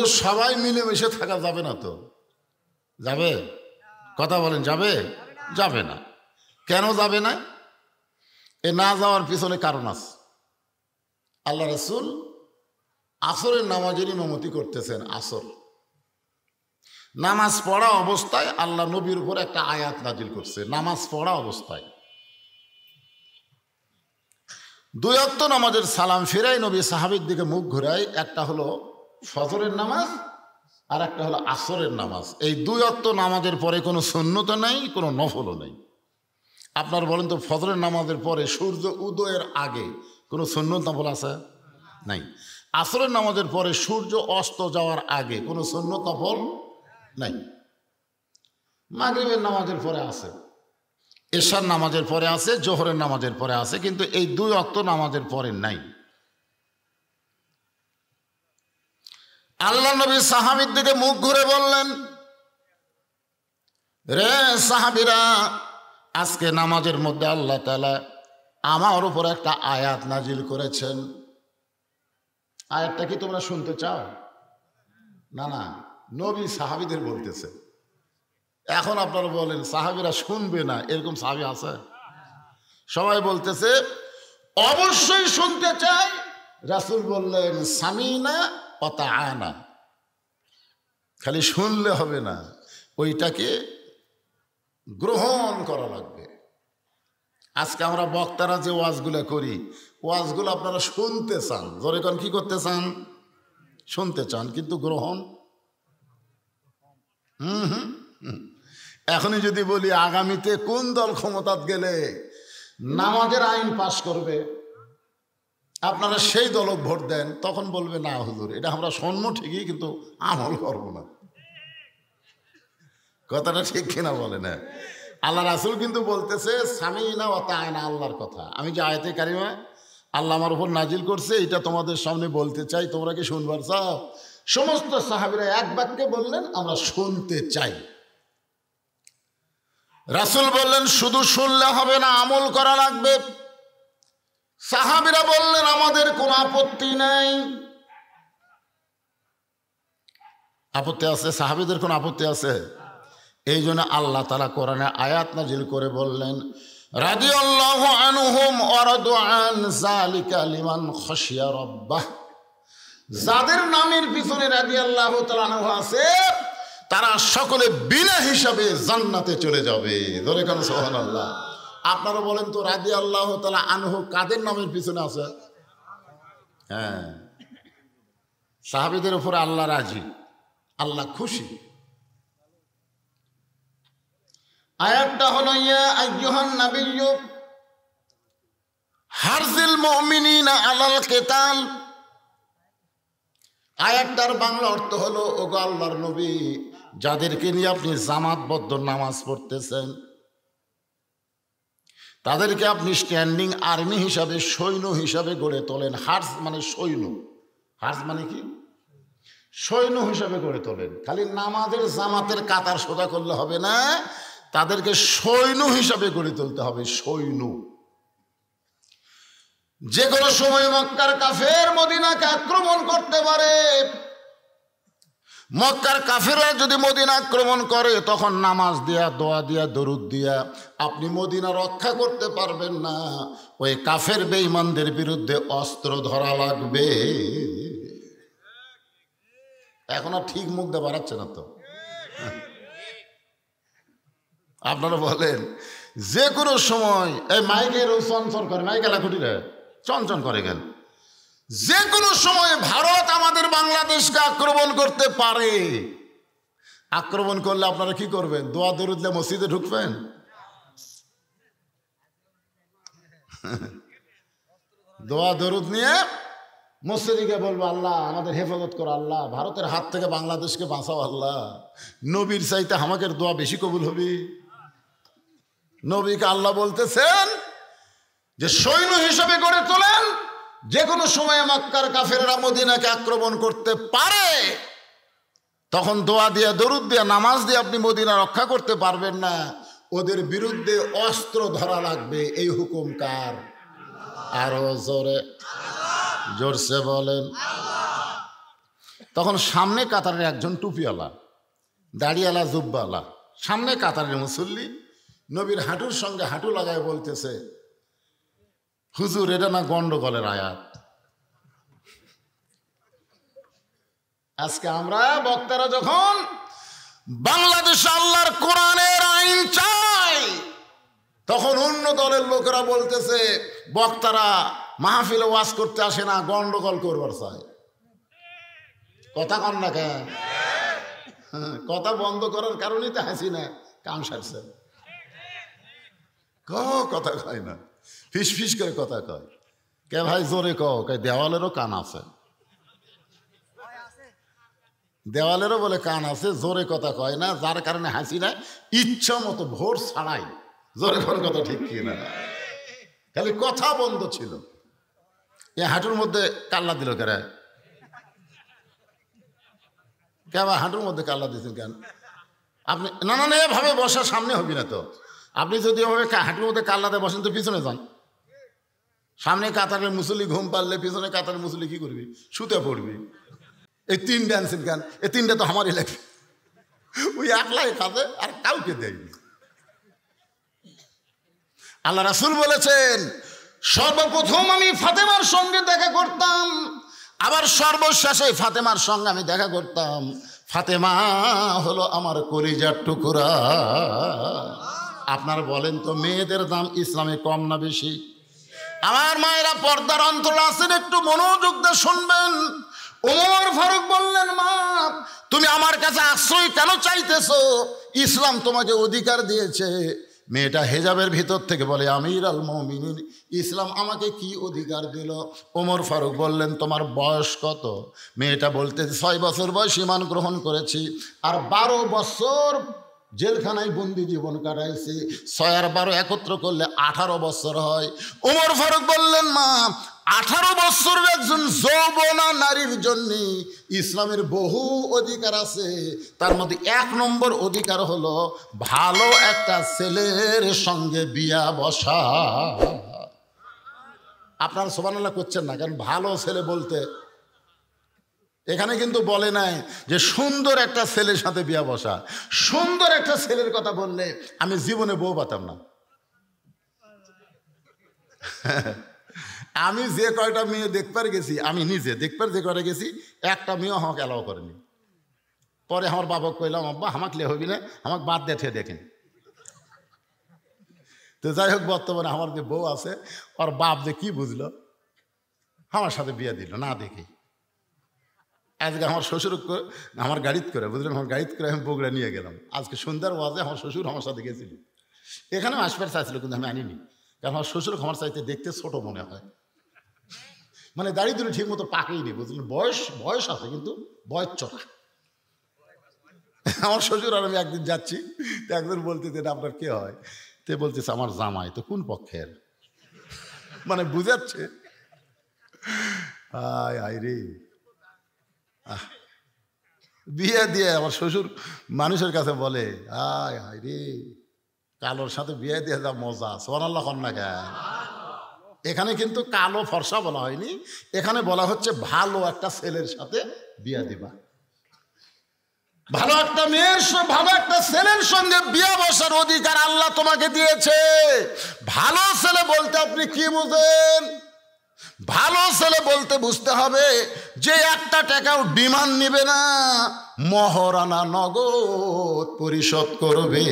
তো সবাই মিলেমিশে থাকা যাবে না, তো যাবে? কথা বলেন, যাবে? যাবে না। কেন যাবে না? এ না যাওয়ার পিছনে কারণ আছে। আল্লাহ রাসূল আসরের নামাজের ইমামতি করতেছেন। আসর নামাজ পড়া অবস্থায় আল্লাহ নবীর উপর একটা আয়াত নাজিল করছে। নামাজ পড়া অবস্থায় দুই ওয়াক্ত নামাজের সালাম ফিরাই নবী সাহাবীর দিকে মুখ ঘুরাই। একটা হলো ফজরের নামাজ আর একটা হলো আসরের নামাজ। এই দুই ওয়াক্ত নামাজের পরে কোনো সুন্নত নাই, কোনো নফলও নেই। আপনার বলেন তো, ফজরের নামাজের পরে সূর্য উদয়ের আগে কোনো সুন্নত নফল আছে? নাই। আসরের নামাজের পরে সূর্য অস্ত যাওয়ার আগে কোনো সুন্নত নফল নাই। মাগরিবের নামাজের পরে আছে, এশার নামাজের পরে আছে, জোহরের নামাজের পরে আছে, কিন্তু এই দুই ওয়াক্ত নামাজের পরে নাই। আল্লাহ নবী সাহাবীর দিকে মুখ ঘুরে বললেন, রে সাহাবীরা, আজকে নামাজের মধ্যে আল্লাহ তাআলা আমার উপর একটা আয়াত নাজিল করেছেন। আয়াতটা কি তোমরা শুনতে চাও? না না, নবী সাহাবীদের বলতেছে। এখন আপনারা বলেন সাহাবীরা শুনবে না, এরকম সাহাবী আছে? সবাই বলতেছে অবশ্যই শুনতে চাই। রাসূল বললেন সামিনা ওয়া তাআনা। খালি শুনলে হবে না, ওইটাকে গ্রহণ করা লাগবে। আজকে আমরা বক্তারা যে ওয়াজগুলো করি, ওয়াজগুলো আপনারা শুনতে চান, জোরে কোন কি করতে চান? শুনতে চান, কিন্তু গ্রহণ এখনই যদি বলি আগামীতে কোন দল ক্ষমতাত গেলে নামাজের আইন পাশ করবে, আপনারা সেই দলক ভোট দেন, তখন বলবে না হুজুর, এটা আমরা শুনবো ঠিকই কিন্তু আমল করব না। কথাটা ঠিক কিনা বলে না? আল্লাহ রাসূল কিন্তু বলতেছে সামিনা ওয়া তাআনা, আল্লাহর কথা। আমি যে আয়াতে কারিমা আল্লাহ আমার উপর নাজিল করছে, এটা তোমাদের সামনে বলতে চাই, তোমরা কি শুনবার চাও? সমস্ত সাহাবীরা এক বাক্যে বললেন আমরা শুনতে চাই। রাসূল বললেন শুধু শুনলে হবে না, আমল করা লাগবে। সাহাবীরা বললেন আমাদের কোনো আপত্তি নেই। আপত্তি আছে? সাহাবীদের কোনো আপত্তি আছে? এই জন্য আল্লাহ তাআলা কোরআনে আয়াত নাজিল করে বললেন রাদিয়াল্লাহু আনহুম ওয়া রাদু আন যালিকা লিমান খাশিয়া রাব্বাহ। যাদের নামের পিছনে রাদিয়াল্লাহু তাআলা আনহু আছে, তারা সকলে বিনা হিসাবে জান্নাতে চলে যাবে। ধরে কেন সুবহানাল্লাহ। আপনারা বলেন তো রাদিয়াল্লাহু তাআলা আনহু কাদের নামের পিছনে আছে? হ্যাঁ, সাহাবীদের উপরে আল্লাহ রাজি, আল্লাহ খুশি। আয়াতটা হলো ইয়া আইয়ুহান নাবিয়্যু হারজিল মুমিনিনা আলাল কিতাল। আয়াতটার বাংলা অর্থ হলো ওগো আল্লাহর নবী, যাদেরকে নিয়ে আপনি জামাতবদ্ধ নামাজ পড়তেছেন, তাদেরকে আপনি স্ট্যান্ডিং আর্মি হিসাবে, সৈন্য হিসাবে গড়ে তোলেন। হার্জ মানে সৈন্য, হার্জ মানে কি? সৈন্য হিসাবে গড়ে তোলেন। খালি নামাজের জামাতের কাতার সোজা করলে হবে না, তাদেরকে সৈন্য হিসাবে গড়ে তুলতে হবে। সৈন্য। যে কোনো সময় মক্কার কাফের মদিনাকে আক্রমণ করতে পারে। মক্কার কাফেররা যদি মদিনা আক্রমণ করে, তখন নামাজ দিয়া, দোয়া দিয়া, দরুদ দিয়া আপনি মদিনা রক্ষা করতে পারবেন না। ওই কাফের বেঈমানদের বিরুদ্ধে অস্ত্র ধরা লাগবে। এখন আর ঠিক মুখ দিয়ে বাড়াচ্ছে না তো। আপনারা বলেন যে কোনো সময় এই মাইকের চঞ্চন করে, মাইক এলাকুটিরা চঞ্চন করে গেল, যে কোনো সময় ভারত আমাদের বাংলাদেশকে আক্রমণ করতে পারে। আক্রমণ করলে আপনারা কি করবেন? দোয়া দরুদ দিয়ে মসজিদে ঢুকবেন? দোয়া দরুদ নিয়ে মসজিদে গিয়ে বলবো আল্লাহ আমাদের হেফাজত করো, আল্লাহ ভারতের হাত থেকে বাংলাদেশকে বাঁচাও, আল্লাহ নবীর চাইতে আমাকে দোয়া বেশি কবুল হবে। নবীকে আল্লাহ বলতেছেন যে সৈন্য হিসেবে গড়ে তোলেন, যে কোনো সময় মক্কার কাফেররা মদিনাকে আক্রমণ করতে পারে। তখন দোয়া দিয়ে, দরুদ দিয়ে, নামাজ দিয়ে আপনি মদিনা রক্ষা করতে পারবেন না। ওদের বিরুদ্ধে অস্ত্র ধরা লাগবে। এই হুকুম কার? আরো জোরে জোরসে বলেন। তখন সামনে কাতারের একজন টুপিওয়ালা, দাড়িওয়ালা, জুব্বাওয়ালা, সামনে কাতারের মুসল্লি নবীর হাঁটুর সঙ্গে হাঁটু লাগায় বলতেছে, হুজুর এটা না গন্ডগোলের আয়াত। আজকে আমরা বক্তারা যখন বাংলাদেশে আল্লাহর কোরআনের আইন চাই, তখন অন্য দলের লোকেরা বলতেছে বক্তারা মাহফিলে ওয়াজ করতে আসে না, গন্ডগোল করবার চায়। কথা কন না কেন? কথা বন্ধ করার কারণেই তো হাসিনা কান সারছে। কথা কয় না, ফিস ফিস করে কথা কয়। কে ভাই জোরে কয় দেওয়ালেরও কান আছে, দেওয়ালেরও বলে কান আছে, জোরে কথা কয় না, যার কারণে হাসিনা ইচ্ছা মতো ভোর ছাড়াই জোরে করে কথা, ঠিক কি না? খালি কথা বন্ধ ছিল। এ হাঁটুর মধ্যে কাল্লা দিল কেন? ভাই হাঁটুর মধ্যে কাল্লা দিয়েছেন কেন আপনি? না না না, এভাবে বসার সামনে হবি না তো। আপনি যদি এভাবে হাঁটুর মধ্যে কাল্লাতে বসেন তো পিছনে যান। সামনে কাতারের মুসল্লি ঘুম পারলে পিছনে কাতারের মুসল্লি কি করবি? শুতে পড়বি। এই তিনটা আনছেন কেন? এই তিনটা তো আমারই লাগবে। ওই একলাই খাবে আর কাউকে দেয়নি। আল্লাহ রাসূল বলেছেন, সর্বপ্রথম আমি ফাতেমার সঙ্গে দেখা করতাম, আবার সর্বশেষে ফাতেমার সঙ্গে আমি দেখা করতাম। ফাতেমা হলো আমার কলিজার টুকরা। আপনারা বলেন তো, মেয়েদের দাম ইসলামে কম না বেশি? আমার মায়েরা পর্দার অন্তরে আছেন, একটু মনোযোগ দিয়ে শুনবেন। ওমর ফারুক বললেন, মা তুমি আমার কাছে আশ্রয় কেন চাইতেছো? ইসলাম তোমাকে অধিকার দিয়েছে। মেয়েটা হেজাবের ভিতর থেকে বলে, আমির আল মুমিনিন, ইসলাম আমাকে কি অধিকার দিল? ওমর ফারুক বললেন, তোমার বয়স কত? মেয়েটা বলতে, 6 বছর বয়স ঈমান গ্রহণ করেছি, আর 12 বছর জেলখানায় বন্দি জীবন কাটাইছি। 6 আর 12 একত্র করলে 18 বছর হয়। ওমর ফারুক বললেন, মা 18 বছরের একজন যৌবনা নারীর জন্য ইসলামের বহু অধিকার আছে, তার মধ্যে 1 নম্বর অধিকার হলো ভালো একটা ছেলের সঙ্গে বিয়া বসা। আপনারা সুবহানাল্লাহ করছেন না, কারণ ভালো ছেলে বলতে এখানে কিন্তু বলে নাই যে সুন্দর একটা ছেলের সাথে বিয়া বসা। সুন্দর একটা ছেলের কথা বললে আমি জীবনে বউ পাতাম না। আমি যে কয়টা মেয়ে দেখবার গেছি, আমি নিজে দেখবার যে কয়টা গেছি, একটা মেয়েও আমাকে অ্যালাউ করেনি। পরে আমার বাবা কইলাম, আব্বা আমাকে লে হবি না, আমাকে বাদ দিয়ে দেখেন। তো যাই হোক, বর্তমানে আমার যে বউ আছে, ওর বাপ যে কি বুঝলো, আমার সাথে বিয়ে দিল না দেখি। আজকে আমার শ্বশুর আমার গাড়িতে করে, বুঝলেন, আমার গাড়িতে করে আমি বগুড়া নিয়ে গেলাম। আজকে সন্ধ্যার ওয়াজে আমার শ্বশুর আমার সাথে গেছিল। এখানেও আসবার চাইছিল, কিন্তু আমি আনিনি, কারণ আমার শ্বশুর আমার চাইতে দেখতে ছোট মনে হয়। মানে দাড়ি দুটো ঠিক মতো পাকেইনি, বুঝলেন, বয়স আছে কিন্তু বয়স চড়া। আমার শ্বশুর আর আমি একদিন যাচ্ছি, তো একজন বলতেছে, এটা আপনার কে হয়? তে বলতেছে, আমার জামাই। তো কোন পক্ষের? মানে বুঝাচ্ছে। আয় আয় রে, বিয়ে দিয়ে আমার শ্বশুর মানুষের কাছে বলে, আয় আয় রে, কালোর সাথে বিয়ে দিয়ে যা মজা। সুবহানাল্লাহ কন্যা কেন? এখানে কিন্তু কালো ফর্সা বলা হয়নি, এখানে বলা হচ্ছে ভালো একটা ছেলের সাথে বিয়ে দিবা। ভালো একটা মেয়ের, ভালো একটা ছেলের সঙ্গে বিয়ে বসার অধিকার আল্লাহ তোমাকে দিয়েছে। ভালো ছেলে বলতে আপনি কি বুঝেন? ভালো ছেলে বলতে বুঝতে হবে যে 1 টাকাও ডিমান্ড নিবে না, মহারানা নগদ পরিশোধ করবে।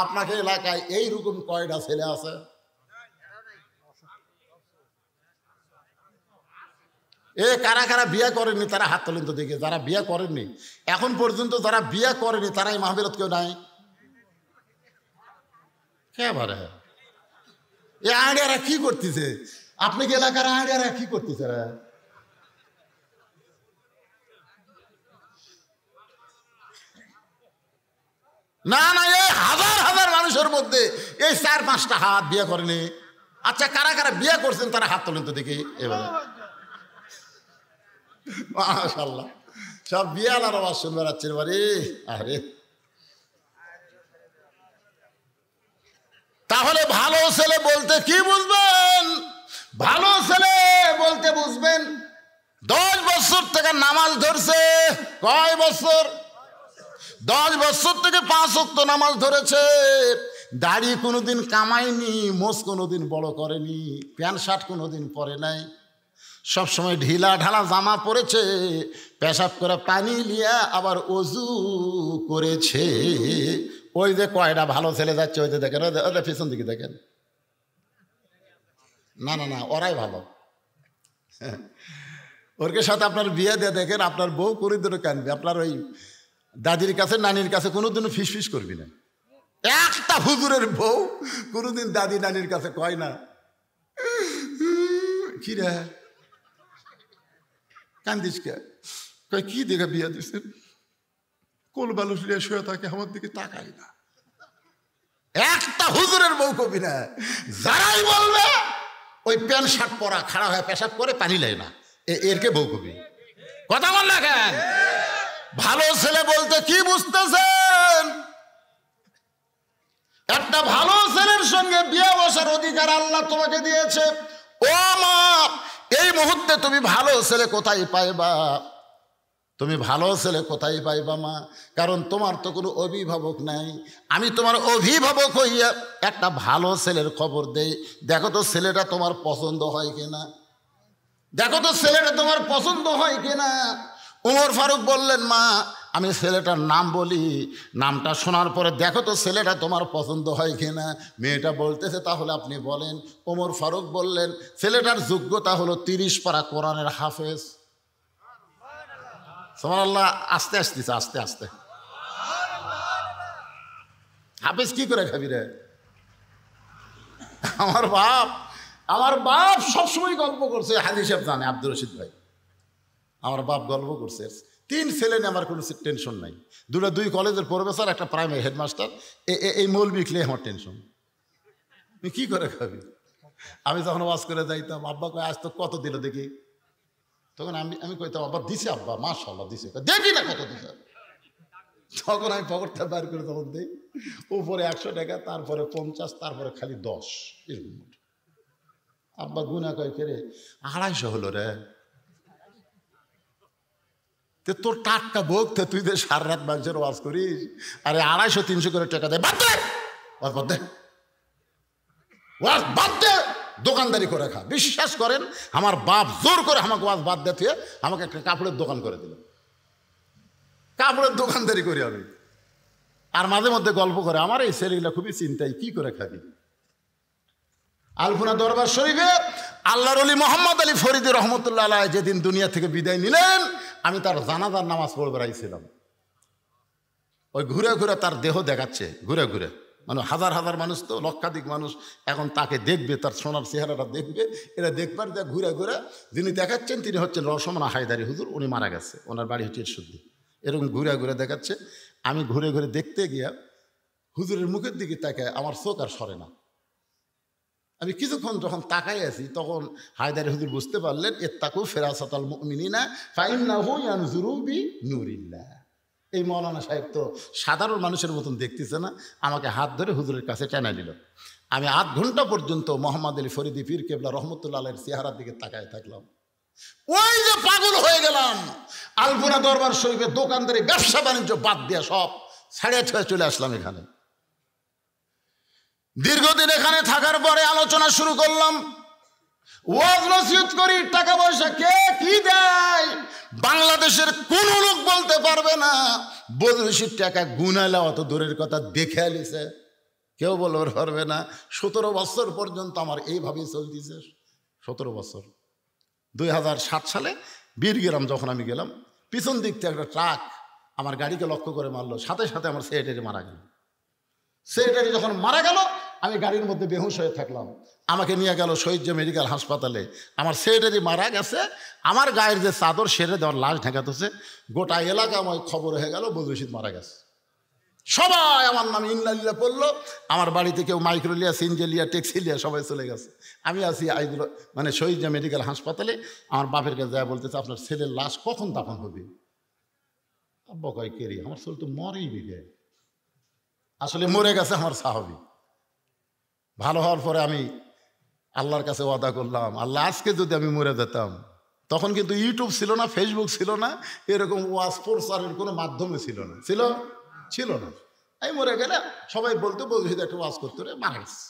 আপনাকে এলাকায় এইরকম কয়টা ছেলে আছে? কারা কারা বিয়ে করেননি তারা হাত তোলেন তো দেখে। যারা বিয়ে করেননি এখন পর্যন্ত, যারা বিয়ে করেনি তারা এই মাহফিলত কেউ নাই। এবারে এ আড়িয়ারা কি করতেছে? আপনি কি এলাকার আড়িয়ারা কি করতেছে? না না, এই হাজার হাজার মানুষের মধ্যে এই 4-5টা হাত বিয়ে করেনি। আচ্ছা, কারা কারা বিয়ে করছেন তারা হাত তোলেন তো দেখি। এবারে মাশাআল্লাহ, সব বিয়ালার আওয়াজ শুনবে রাচ্ছেন। বারে আরে, তাহলে ভালো ছেলে বলতে কি বুঝবেন? ভালো ছেলে বলতে বুঝবেন 10 বছর থেকে নামাজ ধরছে। কয় বছর? 10 বছর থেকে 5 ওয়াক্ত নামাজ ধরেছে। দাড়ি কোনোদিন কামায়নি, মোজ কোনোদিন বড় করেনি, প্যান্ট শার্ট কোনোদিন পরে নাই, সবসময় ঢিলা ঢালা জামা পরেছে, পেশাব করে পানি লিয়া আবার অজু করেছে। ওই যে কয়টা ভালো ছেলে যাচ্ছে, ওই যে দেখেন, ওদের পিছন দিকে দেখেন। না না না, ওরাই ভালো। ওরকে সাথে আপনার বিয়ে দিয়ে দেখেন, আপনার বউ করে দিলে কানবে। আপনার ওই দাদির কাছে নানির কাছে কোনোদিনও ফিস করবি না। একটা হুজুরের বউ কোনোদিন দাদি নানির কাছে কয় না কি রে কান্দিস কে? কয় কি দেখে বিয়ে দিচ্ছেন? কোল বালুস লিয়ে শুয়ে থাকে, আমার দিকে তাকাই না। একটা হুজুরের বউ কবি না। যারাই বলবে ওই প্যান্ট শার্ট পরা খাড়া হয়ে পেশাব করে পানি লেয় না, এরকে বউ কবি। কথা বল না কেন? ভালো ছেলে বলতে কি বুঝতেছেন? একটা ভালো ছেলের সঙ্গে বিয়ে বসার অধিকার আল্লাহ তোমাকে দিয়েছে। ও মা, এই মুহূর্তে তুমি ভালো ছেলে কোথায় পাইবা? তুমি ভালো ছেলে কোথায় পাইবা মা? কারণ তোমার তো কোনো অভিভাবক নাই। আমি তোমার অভিভাবক হইয়া একটা ভালো ছেলের খবর দেই। দেখো তো ছেলেটা তোমার পছন্দ হয় কিনা, দেখো তো ছেলেটা তোমার পছন্দ হয় কিনা। ওমর ফারুক বললেন, মা আমি ছেলেটার নাম বলি, নামটা শোনার পরে দেখো তো ছেলেটা তোমার পছন্দ হয় কিনা। মেয়েটা বলতেছে, তাহলে আপনি বলেন। ওমর ফারুক বললেন, ছেলেটার যোগ্যতা হলো 30 পারা কোরআনের হাফেজ। সুবহানাল্লাহ। আস্তে আসতেছে, আস্তে আস্তে। হাফেজ কি করে খাবি রে? আমার বাপ সবসময় গল্প করছে, হাদিস সাহেব জানে, আব্দুর রশিদ ভাই, আমার বাপ গল্প করছে। 3 ছেলে নিয়ে আমার কোনো টেনশন নাই। 2 কলেজের প্রফেসর, একটা প্রাইমারি হেডমাস্টার। এই মৌলবি খেলে আমার টেনশন। তুই কি করে খাবি? আমি যখন ওয়াজ করে যাইতাম, আব্বা কয় আজ তো কত দিল দেখি। তখন আমি কইতাম, আব্বা দিছে, আব্বা মাশাআল্লাহ দিছে। দেখি না কত দিছে। তখন আমি পকেটটা বাইর করে তখন দিই, উপরে 100 টাকা, তারপরে 50, তারপরে খালি 10। এরকম। আব্বা গুনা কয় রে 250 হলো রে। তোর টাটকা ভোগ, তুই যে সারা রাত মানুষের ওয়াজ করিস, আরে 250-300 করে টাকা দেয়, বাদ দে ওয়াজ, বাদ দে ওয়াজ, বাদ দে, দোকানদারি করে খা। বিশ্বাস করেন, আমার বাপ জোর করে আমাকে ওয়াজ বাদ দিয়ে আমাকে একটা কাপড়ের দোকান করে দিল। কাপড়ের দোকানদারি করি আমি। আর মাঝে মধ্যে গল্প করে, আমার এই ছেলেগুলা খুবই চিন্তায়, কি করে খাবি। আলপনা দরবার শরীফে আল্লাহর ওলি মোহাম্মদ আলী ফরিদি রহমতুল্লাহ আলাইহি যেদিন দুনিয়া থেকে বিদায় নিলেন, আমি তার জানাজার নামাজ পড়ে বেড়াইছিলাম। ওই ঘুরে ঘুরে তার দেহ দেখাচ্ছে, ঘুরে ঘুরে, মানে হাজার হাজার মানুষ, তো লক্ষাধিক মানুষ এখন তাকে দেখবে, তার সোনার চেহারাটা দেখবে। এরা দেখবার দেখ ঘুরে ঘুরে যিনি দেখাচ্ছেন তিনি হচ্ছেন রসমনা হায়দারি হুজুর। উনি মারা গেছে, ওনার বাড়ি হচ্ছে ইরশুদ্দি। এরকম ঘুরে ঘুরে দেখাচ্ছে। আমি ঘুরে ঘুরে দেখতে গিয়া হুজুরের মুখের দিকে তাকায় আমার চোখ আর সরে না। আমি কিছুক্ষণ যখন তাকাই আছি, তখন হায়দারি হুজুর বুঝতে পারলেন, ইত্তাকু ফিরাসাতাল মুমিনিনা ফাইন্নাহু ইয়ানজুরু বিনুরিল্লাহ। এই মৌলানা সাহেব তো সাধারণ মানুষের মতন দেখতেছে না, আমাকে হাত ধরে হুজুরের কাছে টেনে নিল। আমি 8 ঘন্টা পর্যন্ত মোহাম্মদ আলী ফরিদি পীর কেবলা রহমতুল্লাহ আলাইহির চেহারার দিকে তাকায় থাকলাম। ওই যে পাগল হয়ে গেলাম। আলপনা দরবার শরীফে দোকানদারি ব্যবসা বাণিজ্য বাদ দিয়ে সব ছাড়িয়ে ছুঁয়ে চলে আসলাম এখানে। দীর্ঘদিন এখানে থাকার পরে আলোচনা শুরু করলাম, ওয়াজ নসিহত করি, টাকা পয়সা কে কি দেয় বাংলাদেশের কোন লোক বলতে পারবে না। বদরশির টাকা গুনালে অত দূরের কথা, দেখে আলিছে কেউ বলতে পারবে না। 17 বছর পর্যন্ত আমার এইভাবেই চলতেছে। 17 বছর। 2007 সালে বীরগ্রাম যখন আমি গেলাম, পিছন দিক থেকে একটা ট্রাক আমার গাড়িকে লক্ষ্য করে মারলো, সাথে সাথে আমার সেক্রেটারি মারা গেল। সেক্রেটারি যখন মারা গেল, আমি গাড়ির মধ্যে বেহুশ হয়ে থাকলাম। আমাকে নিয়ে গেল শহীদ মেডিকেল হাসপাতালে। আমার সেক্রেটারি মারা গেছে, আমার গায়ের যে চাদর সেরে দেওয়ার লাশ ঢাকাতেছে, গোটা এলাকা আমার খবর হয়ে গেল বদরশিদ মারা গেছে। সবাই আমার নামে ইন্নালিল্লাহ পড়লো। আমার বাড়িতে কেউ মাইক্রোলিয়া, সিনজেলিয়া, টেক্সিলিয়া সবাই চলে গেছে। আমি আছি মানে শহীদ মেডিকেল হাসপাতালে। আমার বাপের কাছে যায় বলতেছে, আপনার ছেলের লাশ কখন দাফন হবে? আব্বা কয় কেরি, আমার ছেলে তো মরেই বিগে। আসলে মরে গেছে আমার সাহাবী। ভালো হওয়ার পরে আমি আল্লাহর কাছে ওয়াদা করলাম, আল্লাহ আজকে যদি আমি মরে যেতাম, তখন কিন্তু ইউটিউব ছিল না, ফেসবুক ছিল না, এরকম ওয়াজ প্রচারের কোনো মাধ্যমে ছিল না, ছিল না। এই মরে গেলে সবাই বলতো বলছি একটা ওয়াজ করতে রে, মারা গেছে।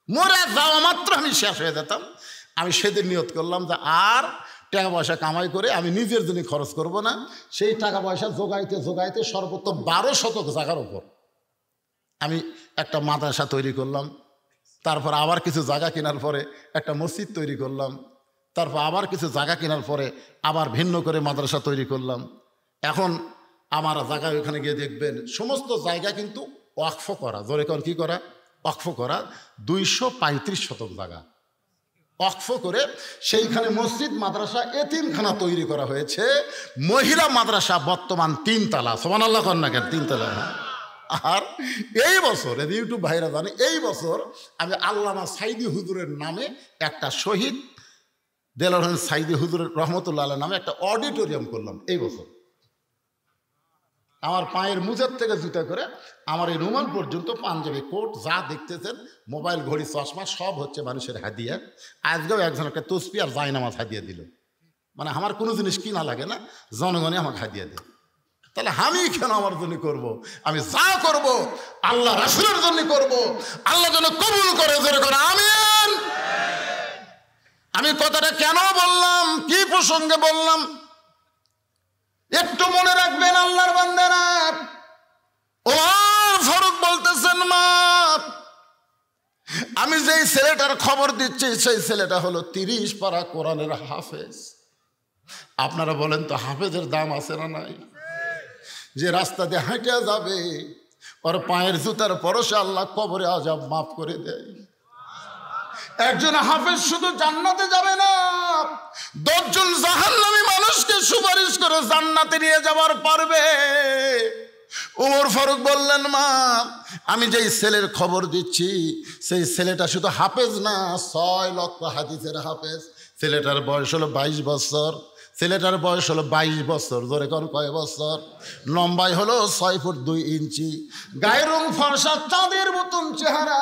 মরে যাওয়া মাত্র আমি শেষ হয়ে যেতাম। আমি সেদিন নিয়ত করলাম যে আর টাকা পয়সা কামাই করে আমি নিজের জন্য খরচ করব না। সেই টাকা পয়সা জোগাইতে জোগাইতে সর্বোচ্চ 12 শতক জায়গার উপর আমি একটা মাদ্রাসা তৈরি করলাম। তারপর আবার কিছু জায়গা কেনার পরে একটা মসজিদ তৈরি করলাম। তারপর আবার কিছু জায়গা কেনার পরে আবার ভিন্ন করে মাদ্রাসা তৈরি করলাম। এখন আমার জায়গায় ওখানে গিয়ে দেখবেন সমস্ত জায়গা কিন্তু ওয়াকফ করা, জোরে কর কি করা, ওয়াকফ করা। 235 শতক জায়গা ওয়াকফ করে সেইখানে মসজিদ, মাদ্রাসা, এতিমখানা তৈরি করা হয়েছে। মহিলা মাদ্রাসা বর্তমান 3 তলা, সুবহানাল্লাহ কর না কেন, 3 তলা। আর এই বছর ইউটিউব ভাইরা জানে, এই বছর আমি আল্লামা সাইদি হুজুরের নামে একটা শহীদ দেলোয়ার হোসেন সাইদি হুজুরের রহমতুল্লাহ আলাইহির নামে একটা অডিটোরিয়াম করলাম। এই বছর আমার পায়ের মুজার থেকে জুতা করে আমার এই রুমাল পর্যন্ত, পাঞ্জাবি, কোট যা দেখতেছেন, মোবাইল, ঘড়ি, চশমা সব হচ্ছে মানুষের হাদিয়া। আজকেও একজন একটা তসবি আর জায়নামাজ হাদিয়া দিল। মানে আমার কোনো জিনিস কিনা লাগে না, জনগণে আমাকে হাদিয়া দেয়। তাহলে আমি কেন আমার জন্য করব? আমি যা করব আল্লাহ রাসূলের জন্য করব, আল্লাহ যেন কবুল করে, জোরে করে আমিন। আমি কথাটা কেন বললাম, কি প্রসঙ্গে বললাম একটু মনে রাখবেন আল্লাহর বান্দারা। ওমর ফারুক বলতেছেন, মা আমি যেই ছেলেটার খবর দিচ্ছি সেই ছেলেটা হলো 30 পারা কোরআনের হাফেজ। আপনারা বলেন তো হাফেজের দাম আছে না নাই? যে রাস্তা দিয়ে হাঁটে যাবে ওর পায়ের জুতার পরশে আল্লাহ কবরে আযাব মাফ করে দেয়। একজন হাফেজ শুধু জান্নাতে যাবে না, 10 জন জাহান্নামী মানুষকে সুপারিশ করে জান্নাতে নিয়ে যাবার পারবে। ওমর ফারুক বললেন, মা আমি যেই ছেলের খবর দিচ্ছি সেই ছেলেটা শুধু হাফেজ না, 6 লক্ষ হাদিসের হাফেজ। ছেলেটার বয়স হলো 22 বছর। ছেলেটার বয়স হলো 22 বছর। জোরে কোন কয় বছর? লম্বাই হলো 6 ফুট 2 ইঞ্চি। গায়ের রং ফর্সা, চাঁদের মতন চেহারা।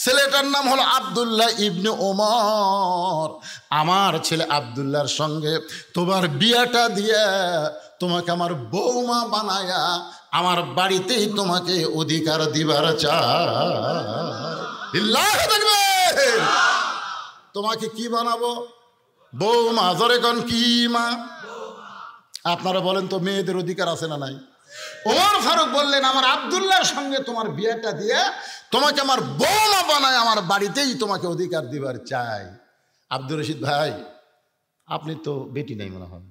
ছেলেটার নাম হলো আব্দুল্লাহ ইবনে ওমর। আমার ছেলে আব্দুল্লাহর সঙ্গে তোমার বিয়াটা দিয়ে তোমাকে আমার বৌমা বানায়া আমার বাড়িতেই তোমাকে অধিকার দিবার চাই। তোমাকে কি বানাবো? বৌমা। জোরে কোন কি মা? আপনারা বলেন তো মেয়েদের অধিকার আছে না নাই? ওমর ফারুক বললেন, আমার আব্দুল্লাহর সঙ্গে তোমার বিয়েটা দিয়ে তোমাকে আমার বৌমা বানায় আমার বাড়িতেই তোমাকে অধিকার দিবার চাই। আব্দুর রশিদ ভাই, আপনি তো বেটি নাই মনে হয়,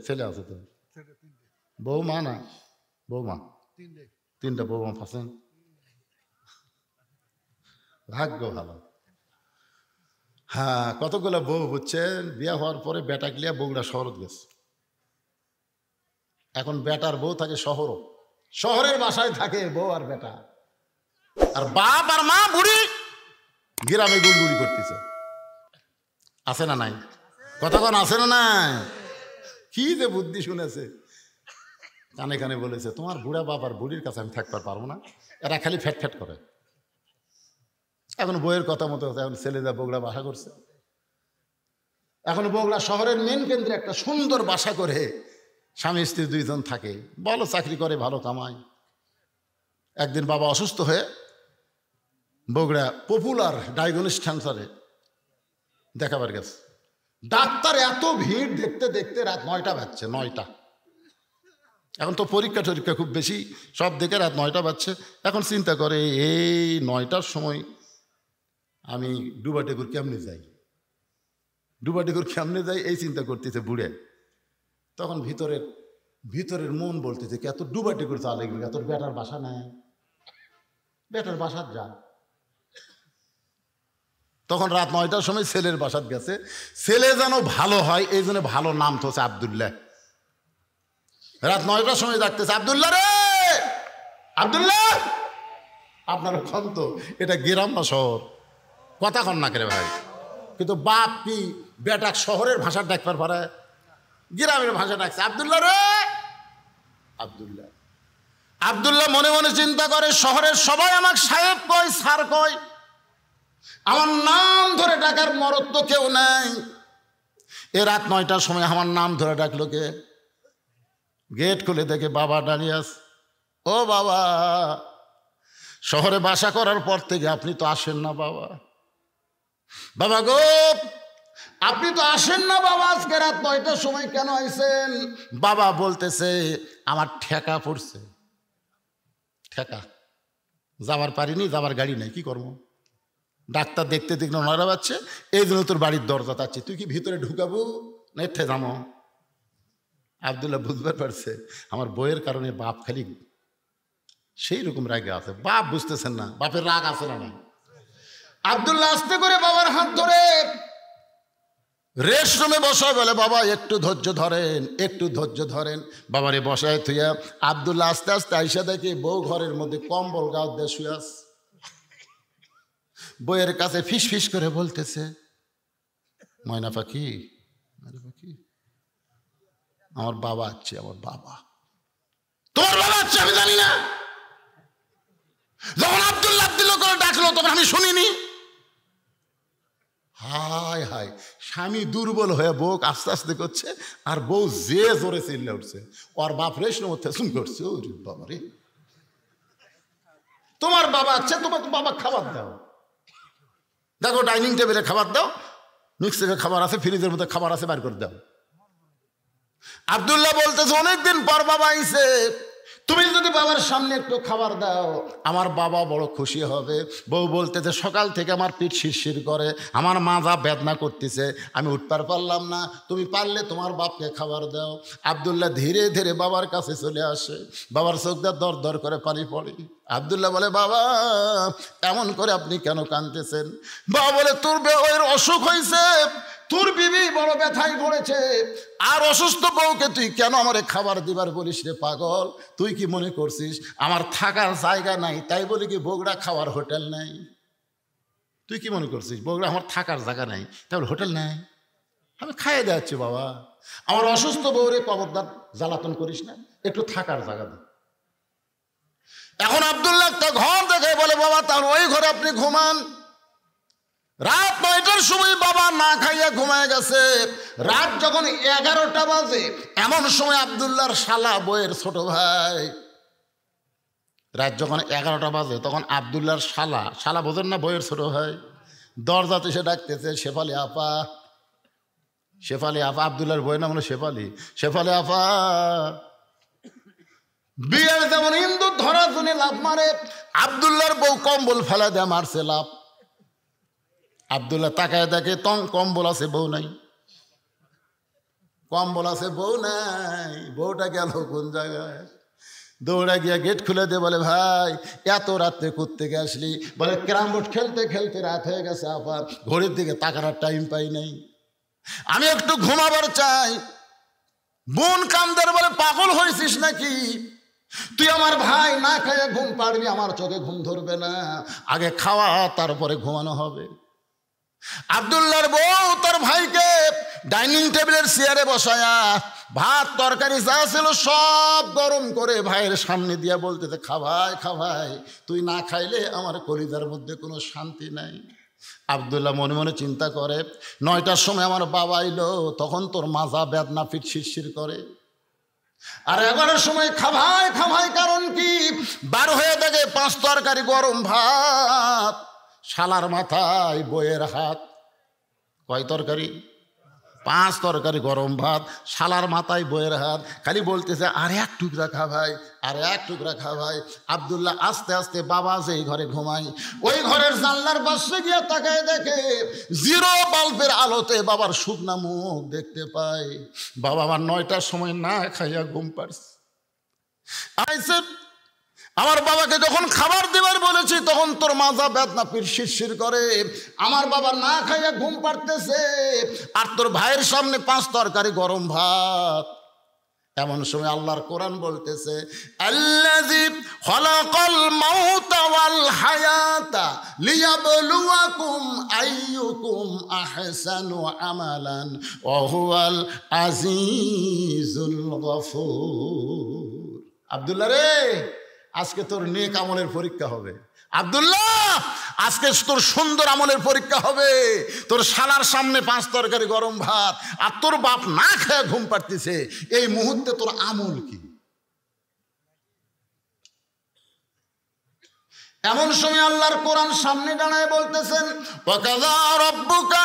ছেলে আছে তো? বৌমা না, বৌমা 3টা বৌমা ফাঁসেন, ভাগ্য ভালো। হ্যাঁ, কতগুলো বউ বুঝছেন, বিয়ে হওয়ার পরে বেটা গিয়া বগুড়া শহরত গেছে। এখন বেটার বউ থাকে শহরের বাসায় থাকে বউ আর বেটা, আর বাপ আর মা বুড়ি গ্রামে গুড়গুড়ি করতেছে। আছে না নাই? কতক্ষণ আছে না নাই? কি যে বুদ্ধি শুনেছে, কানে কানে বলেছে, তোমার বুড়া বাপ আর বুড়ির কাছে আমি থাকতে পারবো না, এরা খালি ফ্যাট ফ্যাট করে। এখন বইয়ের কথা মতো এখন ছেলেরা বগুড়া বাসা করছে। এখন বগুড়া শহরের মেন কেন্দ্রে একটা সুন্দর বাসা করে স্বামী স্ত্রী 2 জন থাকে, ভালো চাকরি করে, ভালো কামায়। একদিন বাবা অসুস্থ হয়ে বগুড়া পপুলার ডায়াগনস্টিক সেন্টারে দেখাবার গেছে। ডাক্তার এত ভিড়, দেখতে দেখতে রাত 9টা বাজছে। 9টা, এখন তো পরীক্ষা টরীক্ষা খুব বেশি, সব দেখে রাত 9টা বাজছে। এখন চিন্তা করে এই 9টার সময় আমি ডুবাটেকুর কেমনে যাই, এই চিন্তা করতেছে বুড়ে। তখন ভিতরের মন বলতেছে, এত ডুবাটেকুর চা লাগবে, এত বেটার বাসা নেয়, বেটার বাসার যা। তখন রাত 9টার সময় ছেলের বাসাত গেছে। ছেলে যেন ভালো হয় এই জন্য ভালো নাম তো হচ্ছে আব্দুল্লাহ। রাত 9টার সময় ডাকতেছে, আব্দুল্লাহ রে, আব্দুল্লাহ। আপনারা ক্ষণ তো এটা গ্রাম না শহর? কথা কন না করে ভাই। কিন্তু বাপ কি বেটা শহরের ভাষা ডাকবার পারে? গ্রামের ভাষা ডাকছে, আব্দুল্লাহ রে, আব্দুল্লাহ। আব্দুল্লাহ মনে মনে চিন্তা করে, শহরের সবাই আমাকে সাহেব কয়, স্যার কয়, আমার নাম ধরে ডাকার মরদ তো কেউ নাই। এ রাত 9টার সময় আমার নাম ধরে ডাকলো কে? গেট খুলে দেখে বাবা দাঁড়িয়ে আছে। ও বাবা, শহরে বাসা করার পর থেকে আপনি তো আসেন না বাবা। বাবা গো, আপনি তো আসেন না বাবা, আজকে রাত 9টার সময় কেন আইছেন? বাবা বলতেছে আমার ঠেকা পড়ছে। ঠেকা, যাবার পারিনি, যাবার গাড়ি নাই, কি করবো? ডাক্তার দেখতে দেখলে ওনারা পাচ্ছে, এই জন্য তোর বাড়ির দরজা তাচ্ছে, তুই কি ভিতরে ঢুকাবো না এঠে যাবো? আব্দুল্লাহ বুঝতে পারছে আমার বইয়ের কারণে বাপ খালি সেই রকম রাগে আছে। বাপ বুঝতেছেন না বাপের রাগ আছে না নাই। আব্দুল্লাহ আস্তে করে বাবার হাত ধরে রেস্ট রুমে বসায়, বলে বাবা একটু ধৈর্য ধরেন, একটু ধৈর্য ধরেন। বাবারে বসায় থুইয়া আব্দুল্লাহ আস্তে আস্তে আইসা দেখে বউ ঘরের মধ্যে কম্বল গাও দিয়ে শুয়ে আছে। বইয়ের কাছে ফিস ফিস করে বলতেছে, ময়না পাখি, ময়না পাখি, আমার বাবা আছে, আমার বাবা। তোমার বাবা আছে আমি জানি না? যখন আব্দুল্লাহ আব্দুল্লাহ করে ডাকলো তখন আমি শুনিনি। হায় হায়, স্বামী দুর্বল হয়ে বউ আস্তে আস্তে করছে, আর বউ যে জোরে চিল্লে উঠছে। ওর বাপ রেশন মধ্যে শুন করছে, ওরে বাবা রে, তোমার বাবা আছে, তোমার বাবা খাবার দাও, দেখো ডাইনিং টেবিলে খাবার দাও, মিক্সারে খাবার আছে, ফ্রিজের মধ্যে খাবার আছে, বাইর করে দাও। আব্দুল্লাহ বলতেছে অনেকদিন পর বাবা আইছে, তুমি যদি বাবার সামনে একটু খাবার দাও আমার বাবা বড় খুশি হবে। বউ বলতেছে সকাল থেকে আমার পিঠ শিরশির করে, আমার মাজা বেদনা করতেছে, আমি উঠতে পারলাম না, তুমি পারলে তোমার বাপকে খাবার দাও। আব্দুল্লাহ ধীরে ধীরে বাবার কাছে চলে আসে, বাবার চোখ দিয়ে দর দর করে পানি পড়ে। আব্দুল্লাহ বলে বাবা এমন করে আপনি কেন কাঁদতেছেন? বাবা বলে তোর বউয়ের অসুখ হয়েছে, তোর বিবি বড় ব্যথায় পড়েছে, আর অসুস্থ বউকে তুই কেন আমারে খাবার দিবার বলিস রে পাগল? তুই কি মনে করছিস আমার থাকার জায়গা নাই তাই বলি কি বগুড়া খাওয়ার হোটেল নাই? তুই কি মনে করছিস বগুড়া আমার থাকার জায়গা নাই তাহলে হোটেল নাই? আমি খাইয়ে দেওয়াচ্ছি বাবা, আমার অসুস্থ বউরে কবরদার জ্বালাতন করিস না, একটু থাকার জায়গা দে। এখন আব্দুল্লাহ একটা ঘর দেখে বলে বাবা তার ওই ঘরে আপনি ঘুমান। রাত 9টার সময় বাবা না খাইয়া ঘুমায় গেছে। রাত যখন 11টা বাজে এমন সময় আব্দুল্লাহর শালা বইয়ের ছোট ভাই, রাত যখন 11টা বাজে তখন আব্দুল্লাহর শালা বোঝেন না বইয়ের ছোট ভাই, দরজাতে সে ডাকতেছে শেফালি আপা, শেফালি আপা। আব্দুল্লাহর বইয়ের নাম হলো শেফালি। শেফালি আপা, বিয়ের যেমন ইন্দুর ধরার জন্য লাভ মারে, আব্দুল্লাহর বউ কম্বল ফেলা দেয়া মারছে লাভ। আব্দুল্লাহ তাকায় দেখে কম্বল আছে বউ নাই, কম্বল আছে বউ নাই, বউটা গেল কোন জায়গায়? দৌড়া গিয়া গেট খুলে দিয়ে বলে ভাই এত রাত্রে কোত্থেকে আসলি? বলে ক্যারাম বোর্ড খেলতে খেলতে রাত হয়ে গেছে আপা, ঘড়ির দিকে তাকানোর টাইম পাই নাই, আমি একটু ঘুমাবার চাই। বোন কামদার বলে পাগল হয়েছিস নাকি? তুই আমার ভাই, না খাইয়া ঘুম পাড়বি, আমার চোখে ঘুম ধরবে না, আগে খাওয়া তারপরে ঘুমানো হবে। আব্দুল্লাহর বউ তার ভাইকে ডাইনিং টেবিলের চেয়ারে বসায়া ভাত তরকারি যা ছিল সব গরম করে ভাইয়ের সামনে দিয়া বলতেছে খাভাই খাভাই, তুই না খাইলে আমার কলিজার মধ্যে কোনো শান্তি নাই। আব্দুল্লাহ মনে মনে চিন্তা করে 9টার সময় আমার বাবা এলো, তখন তোর মাজা বেদনা পিঠ শিরশির করে, আর 11টার সময় খাভাই খাভাই কারণ কি? 12 হয়ে দেখে 5 তরকারি গরম ভাত, শালার মাথায় বইয়ের হাত। কয় তরকারি? 5 তরকারি গরম ভাত, শালার মাথায় বইয়ের হাত, খালি বলতেছে আর এক টুকরা খা ভাই, আর এক টুকরা খা ভাই। আব্দুল্লাহ আস্তে আস্তে বাবা যেই ঘরে ঘুমাই ওই ঘরের জানলার পাশে গিয়ে তাকায় দেখে 0 বাল্বের আলোতে বাবার শুকনা মুখ দেখতে পায়। বাবা আমার 9টার সময় না খাইয়া ঘুম পাড়ছে। আমার বাবাকে যখন খাবার দেবার বলেছি তখন তোর মাজা বেদনা পিঠ শিরশির করে, আমার বাবা না খাইয়া ঘুম পাড়তেছে, আর তোর ভাইয়ের সামনে 5 তরকারি গরম ভাত। এমন সময় আল্লাহর কোরআন বলতেছে আল্লাযী খালাকাল মাউতা ওয়াল হায়াতা লিয়াবলুয়াকুম আইয়ুকুম আহসানু আমালান ওয়া হুয়াল আজিজুল গফুর। আব্দুল্লাহ রে, আজকে তোর নেক আমলের পরীক্ষা হবে। আব্দুল্লাহ আজকে তোর সুন্দর আমলের পরীক্ষা হবে। তোর শালার সামনে 5 তরকারি গরম ভাত আর তোর বাপ না খেয়ে ঘুম পাড়তেছে, এই মুহূর্তে তোর আমল কি? এমন সময় আল্লাহর কোরআন সামনে দাঁড়ায় বলতেছেন, ওয়াকাযা রাব্বুকা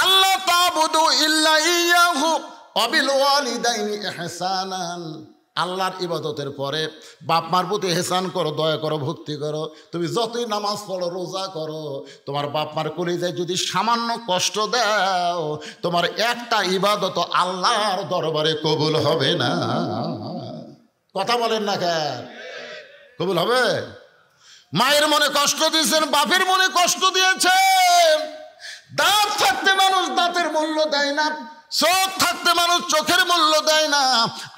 আল্লা তা'বুদু ইল্লা ইয়াহু ওয়া বিল ওয়ালিদাইনি ইহসানান। আল্লাহর ইবাদতের পরে বাপ মার প্রতি ইহসান করো, দয়া করো, ভক্তি করো। তুমি যতই নামাজ পড়ো, রোজা করো, তোমার বাপ মার কলিজায় যদি সামান্য কষ্ট দাও, তোমার একটা ইবাদত আল্লাহর দরবারে কবুল হবে না। কথা বলেন না কেন? কবুল হবে? মায়ের মনে কষ্ট দিয়েছেন, বাপের মনে কষ্ট দিয়েছেন। দাঁত থাকতে মানুষ দাঁতের মূল্য দেয় না, চোখ থাকতে মানুষ চোখের মূল্য দেয় না।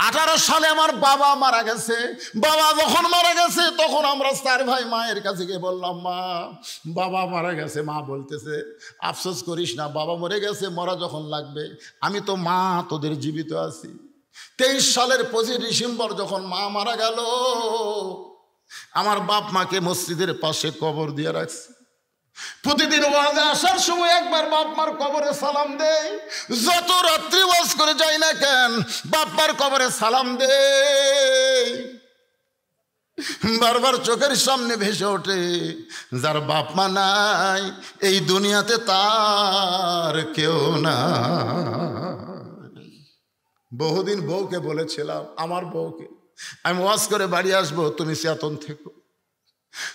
18 সালে আমার বাবা মারা গেছে। বাবা যখন মারা গেছে তখন আমরা 4 ভাই মায়ের কাছে গিয়ে বললাম, মা বাবা মারা গেছে। মা বলতেছে, আফসোস করিস না, বাবা মরে গেছে, মরা যখন লাগবে। আমি তো মা তোদের জীবিত আছি। 23 সালের 25 ডিসেম্বর যখন মা মারা গেল, আমার বাপ মাকে মসজিদের পাশে কবর দিয়ে রাখছে। প্রতিদিন ওয়াজে আসার সময় একবার বাপ মার কবরে সালাম দেই। যত রাত্রি ওয়াজ করে যাই না কেন, বাপ মার কবরে সালাম দেই। বারবার চোখের সামনে ভেসে ওঠে, যার বাপ মা নাই এই দুনিয়াতে তার কেউ না। বহুদিন বউকে বলেছিলাম, আমার বউকে, আমি ওয়াজ করে বাড়ি আসবো, তুমি চেতন থেকো,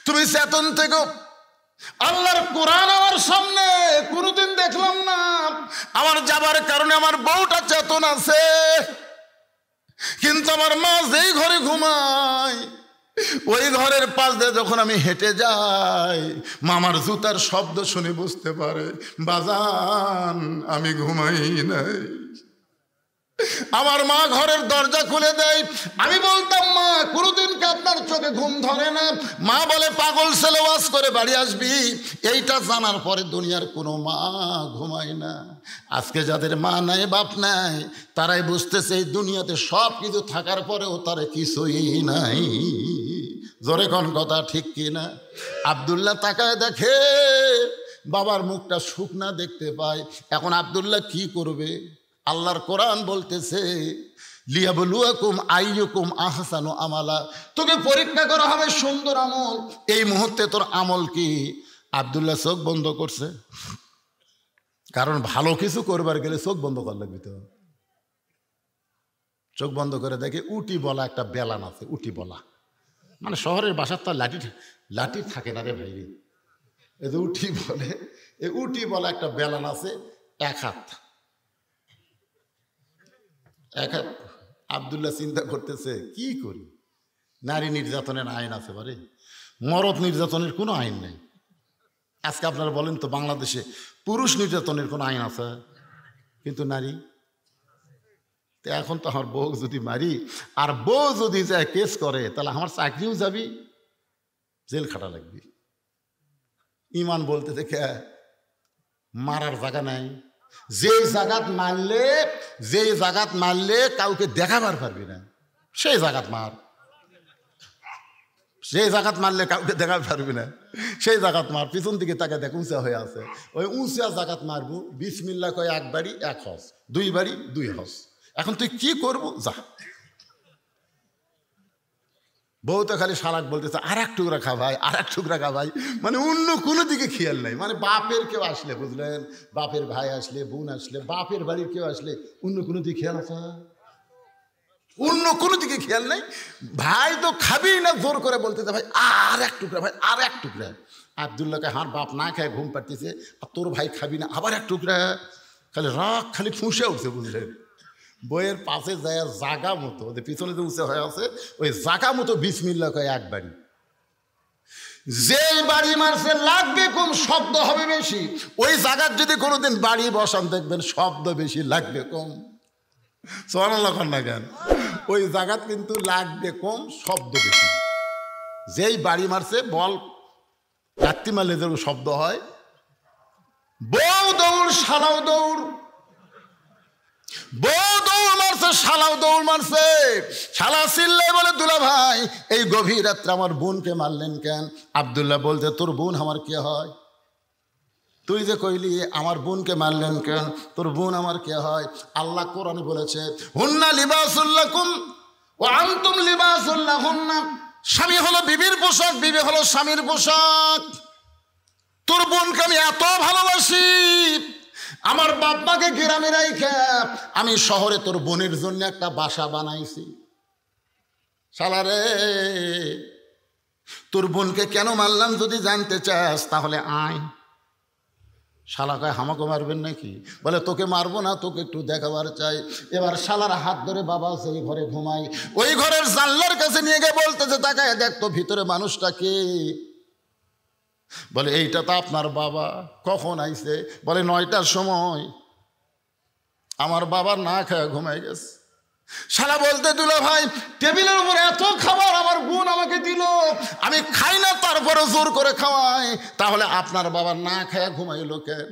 তুমি চেতন থেকো। আল্লাহর কোরআন আমার সামনে কোনোদিন দেখলাম না। আমার যাবার কারণে আমার বউটা চেতন আছে, কিন্তু আমার মা যেই ঘরে ঘুমায় ওই ঘরের পাশ দিয়ে যখন আমি হেঁটে যাই, মামার জুতার শব্দ শুনে বুঝতে পারে বাজান আমি ঘুমাই নাই। আমার মা ঘরের দরজা খুলে দেয়। আমি বলতাম, মা কোনোদিন কি আপনার চোখে ঘুম ধরে না? মা বলে, পাগল ছেলে, ওয়াজ করে বাড়ি আসবি। এইটা জানার পরে দুনিয়ার কোনো মা ঘুমায় না। আজকে যাদের মা নাই, বাপ নাই, তারাই বুঝতেছে এই দুনিয়াতে সব কিছু থাকার পরেও তারা কিছুই নাই। জোরে কোন কথা ঠিক কিনা? আব্দুল্লাহ তাকায় দেখে বাবার মুখটা শুকনা দেখতে পায়। এখন আব্দুল্লাহ কি করবে? আল্লাহর কোরআন বলতেছে, লিয়াবলুয়াকুম আইয়ুকুম আহসানু আমালা, তোকে পরীক্ষা করা হবে সুন্দর আমল। এই মুহূর্তে তোর আমল কি? আব্দুল্লাহ চোখ বন্ধ করছে, কারণ ভালো কিছু করবার গেলে চোখ বন্ধ করা লাগবে। তো চোখ বন্ধ করে দেখে উটি বলা একটা বেলান আছে। উটি বলা মানে শহরের বাসার তো লাঠি থাকে না রে ভাই, এই যে উটি বলে, এই উটি বলা একটা বেলান আছে, এক হাত। আব্দুল্লাহ চিন্তা করতেছে, কি করি? নারী নির্যাতনের আইন আছে বারে, মরদ নির্যাতনের কোনো আইন নেই। আজকে আপনারা বলেন তো, বাংলাদেশে পুরুষ নির্যাতনের কোনো আইন আছে, কিন্তু নারী। তো এখন তো আমার বউ যদি মারি, আর বউ যদি যায় কেস করে, তাহলে আমার চাকরিও যাবি, জেল খাটা লাগবে। ইমান বলতেছে কে মারার জায়গা নাই। যেই জাগাত মারলে কাউকে দেখাবার পারবি না, সেই জাগাত মার। সেই জাগাত মারলে কাউকে দেখাতে পারবি না, সেই জাগাত মার। পিছন দিকে তাকে দেখ উঁচা হয়ে আছে, ওই উঁচা জাগাত মারবো। বিসমিল্লাহ কয় 1 বাড়ি 1 হজ, 2 বাড়ি 2 হজ। এখন তুই কি করবো? যা। বউ তো খালি শালাক বলতেছে, আর এক টুকরা খা ভাই, আর এক টুকরা খা ভাই। মানে অন্য কোনো দিকে খেয়াল নাই। মানে বাপের কেউ আসলে, বুঝলেন, বাপের ভাই আসলে, বোন আসলে, বাপের বাড়ির কেউ আসলে অন্য কোনো দিকে খেয়াল আছে? অন্য কোনো দিকে খেয়াল নাই। ভাই তো খাবি না, জোর করে বলতেছে ভাই আর এক টুকরা, ভাই আর এক টুকরা। আব্দুল্লাহকে হার বাপ না খায় ঘুম পাড়তেছে, আর তোর ভাই খাবি না, আবার এক টুকরা। খালি রাগ খালি ফুঁসে উঠছে, বুঝলেন। বইয়ের পাশে যায় জাগা মতো, ওদের পিছনে যে উঁচে হয়ে আছে, ওই জাগা মতো বিসমিল্লাহ কয় 1 বাড়ি। যেই বাড়ি মারছে লাগবে কম, শব্দ হবে বেশি। ওই জায়গার যদি কোনোদিন বাড়ি বসান, দেখবেন শব্দ বেশি, লাগবে কম। সুবহানাল্লাহ না কেন? ওই জায়গাত কিন্তু লাগবে কম, শব্দ বেশি। যেই বাড়ি মারছে, বল রাত্রি মারলে যেরকম শব্দ হয়, বউ দৌড়, শালাও দৌড়। বউ দৌড় মারছে, শালাও দৌড় মারছে। শালা চিল্লাই বলে দুলা ভাই এই গভীর রাত্রে আমার বোনকে মারলেন কেন? আব্দুল্লাহ বলতে তোর বোন আমার কে হয়? তুই যে কইলি আমার বোনকে মারলেন কেন? তোর বোন আমার কে হয়? আল্লাহ কোরআনে বলেছে হুন্না লিবাসুল লাকুম ওয়া আনতুম লিবাসুল লাহুন্না। স্বামী হলো বিবির পোশাক, বিবি হলো স্বামীর পোশাক। তোর বোনকে আমি এত ভালোবাসি, আমার বাপ মাকে গ্রামে রাইখা আমি শহরে তোর বোনের জন্য একটা বাসা বানাইছি। শালারে তোর বোনকে কেন মারলাম যদি জানতে চাস তাহলে আয়। শালা কয় আমাকে মারবেন নাকি? বলে তোকে মারবো না, তোকে একটু দেখাবার চাই। এবার শালার হাত ধরে বাবা সেই ঘরে ঘুমাই, ওই ঘরের জানলার কাছে নিয়ে গিয়ে বলতেছে তাকায় দেখ তো ভিতরে মানুষটা কে? বলে এইটা তো আপনার বাবা। কখন আইছে? বলে 9টার সময়। আমার বাবার না খায় ঘুমাই গেছে। শালা বলতে দুলা ভাই টেবিলের উপরে এত খাবার আমার বোন আমাকে দিল, আমি খাই না তারপরে জোর করে খাওয়াই, তাহলে আপনার বাবা না খায় ঘুমাইলো কেন?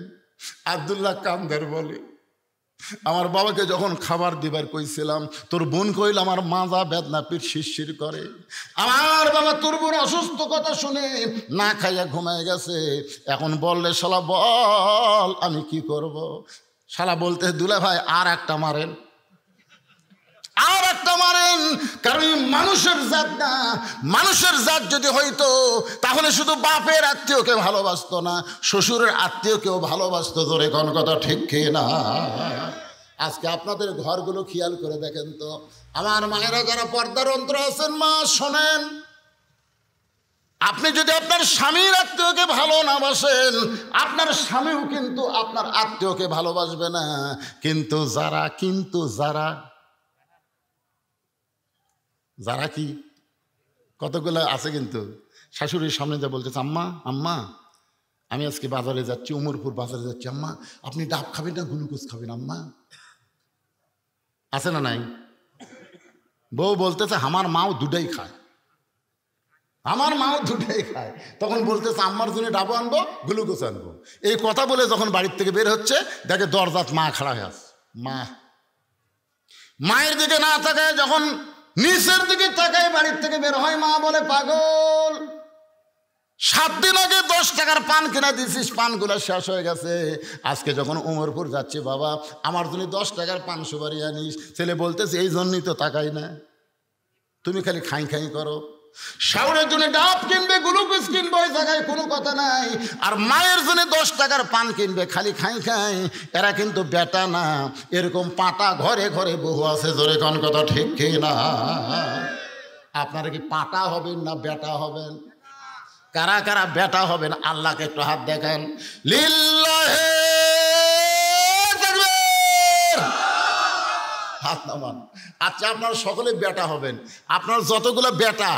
আব্দুল্লাহ কামদার বলে আমার বাবাকে যখন খাবার দিবার কইছিলাম তোর বোন কইল আমার মাজা বেদনা পিঠ শিরশির করে। আমার বাবা তোর বোন অসুস্থ কথা শুনে না খাইয়া ঘুমায় গেছে। এখন বললে শালা বল আমি কি করব? শালা বলতে দুলা ভাই আর একটা মারেন, আর একটা মারেন। কারণ মানুষের জাত না, মানুষের জাত যদি হইতো তাহলে শুধু বাপের আত্মীয়কে ভালোবাসতো না, শ্বশুরের আত্মীয়কেও ভালোবাসতো। জোরে কোন কথা ঠিক কি না? আজকে আপনাদের ঘরগুলো খেয়াল করে দেখেন তো, আমার মায়েরা যারা পর্দার অন্তর আছেন মা শোনেন, আপনি যদি আপনার স্বামীর আত্মীয়কে ভালো না বাসেন আপনার স্বামীও কিন্তু আপনার আত্মীয়কে ভালোবাসবে না। কিন্তু যারা যারা কি কতগুলো আছে কিন্তু শাশুড়ির সামনে যা বলতেছে আম্মা আম্মা আমি আজকে বাজারে যাচ্ছি, উমরপুর বাজারে যাচ্ছি, আম্মা আপনি ডাব খাবেন না গ্লুকোজ খাবেন আম্মা? আছে না নাই? বউ বলতেছে আমার মাও দুটাই খায়, আমার মাও দুটাই খায়। তখন বলতেছে আম্মার জন্য ডাবও আনবো গ্লুকোজ আনবো। এই কথা বলে যখন বাড়ির থেকে বের হচ্ছে দেখে দরজাত মা খাড়া হয়ে আছে। মায়ের দিকে না তাকায় যখন নিচের দিকে তাকায় বাড়ির থেকে বের হয়, মা বলে পাগল 7 দিন আগে 10 টাকার পান কিনা দিছিস, পানগুলো শেষ হয়ে গেছে। আজকে যখন উমরপুর যাচ্ছি বাবা আমার জন্য 10 টাকার পান সুপারি আনিস। ছেলে বলতেছে এই জন্যই তো তাকাই না, তুমি খালি খাই খাই করো। শাওরের জন্য ডাব কিনবে গ্লুকোজ কিনবে ওই জায়গায় কোনো কথা নাই, আর মায়ের জন্য 10 টাকার পান কিনবে খালি খাই খাই। এরা কিন্তু বেটা না, এরকম পাটা ঘরে ঘরে বহু আছে। জোরে কোন কথা ঠিক কি না? আপনারা কি পাটা হবেন না বেটা হবেন? কারা কারা বেটা হবেন আল্লাহকে একটু হাত দেখান। লিল্লাহে তাকবীর, হাত নামান। আচ্ছা আপনারা সকলে বেটা হবেন। আপনার যতগুলো বেটা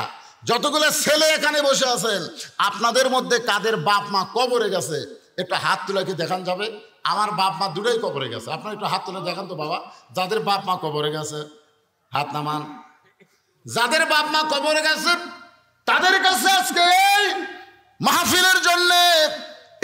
যতগুলো ছেলে এখানে বসে আছেন আপনাদের মধ্যে কাদের বাপ মা কবরে গেছে একটু হাত তুলে কি দেখান যাবে? আমার বাপ মা দুটোই কবরে গেছে। আপনারা একটু হাত তুলে দেখান তো বাবা, যাদের বাপ মা কবরে গেছে হাত নামান। যাদের বাপ মা কবরে গেছে তাদের কাছে আজকে এই মাহফিলের জন্য,